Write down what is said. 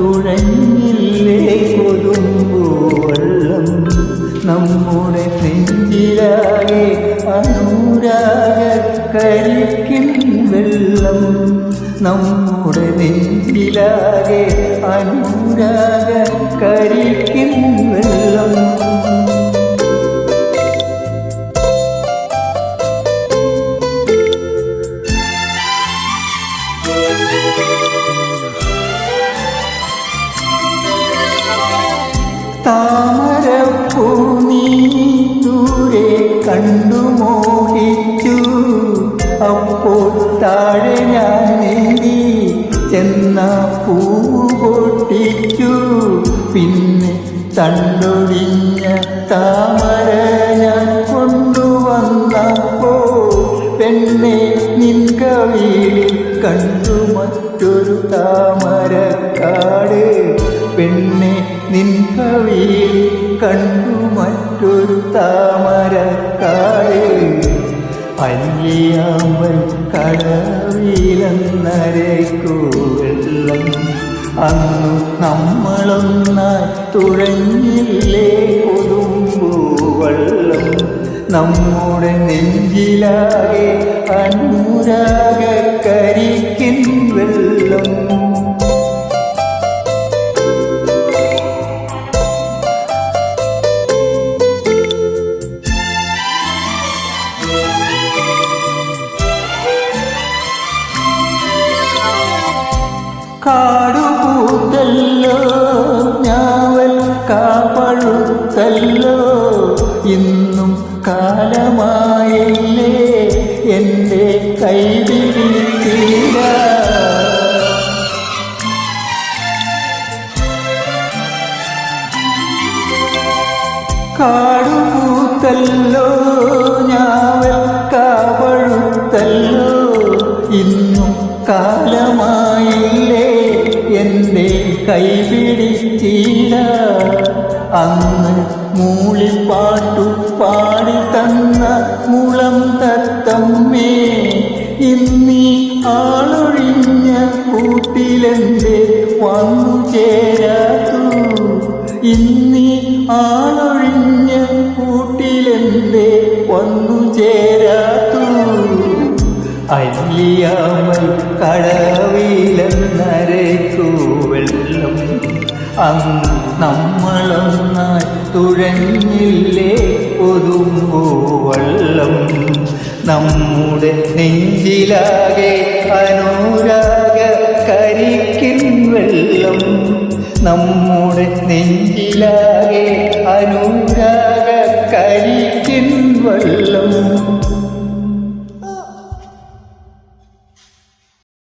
തുഴഞ്ഞില്ലേ കൊതുമ്പുവെള്ളം നമ്മുടെ നെഞ്ചിലാകെ അനുരാഗ കരിക്കിൻ വെള്ളം നമ്മുടെ നെഞ്ചിലാകെ അനുരാഗ കരിക്കിൻ വെള്ളം താമരപ്പൂ നീ ദൂരെ കണ്ടു മോഹിച്ചു അപ്പോൾ താഴെ ഞാൻ നീന്തി ചെന്ന പൂവ് പൊട്ടിച്ചു പിന്നെ തണ്ടൊടിഞ്ഞ താമര ഞാൻ കൊണ്ടുവന്നപ്പോൾ പെണ്ണെ നിൻ കവിളിൽ കണ്ടു മറ്റൊരു താമരക്കാട് പെണ്ണെ നിൻ കവിളിൽ കണ്ടു മറ്റൊരു താമരക്കാട് അല്ലിയാമ്പൽ കടവിലെന്നരയ്ക്കു വെള്ളം അന്നു നമ്മളൊന്നായി തുഴഞ്ഞില്ലേ കൊതുമ്പുവെള്ളം നമ്മുടെ നെഞ്ചിലാകെ അനുരാഗ കരിക്കിൻ വെള്ളം കാടുപൂത്തല്ലോ ഞാവൽ കാപ്പഴുത്തല്ലോ ഇന്നും കാലമായില്ലേ എൻ്റെ കൈപിടിച്ചില്ല കാടുപൂത്തല്ലോ ഞാവൽ കാപ്പഴുത്തല്ലോ ഇന്നും കാലമായില്ലേ എൻ്റെ കൈപിടിച്ചില്ല അന്ന് മൂളിപ്പാട്ടു പാടി തന്ന മുളം തത്തമ്മേ ഇന്നീ ആളൊഴിഞ്ഞ കൂട്ടിലെന്തേ വന്നു ചേരാത്തു ഇന്നീ ആളൊഴിഞ്ഞ കൂട്ടിലെന്തേ വന്നു ചേരാത്തു അല്ലിയാമ്പൽ കടവിലെന്നരയ്ക്കു വെള്ളം അന്ന് നമ്മളൊന്നായി തുഴഞ്ഞില്ലേ കൊതുമ്പുവെള്ളം നമ്മുടെ നെഞ്ചിലാകെ അനുരാഗ കരിക്കിൻ വെള്ളം നമ്മുടെ നെഞ്ചിലാകെ അനുരാഗ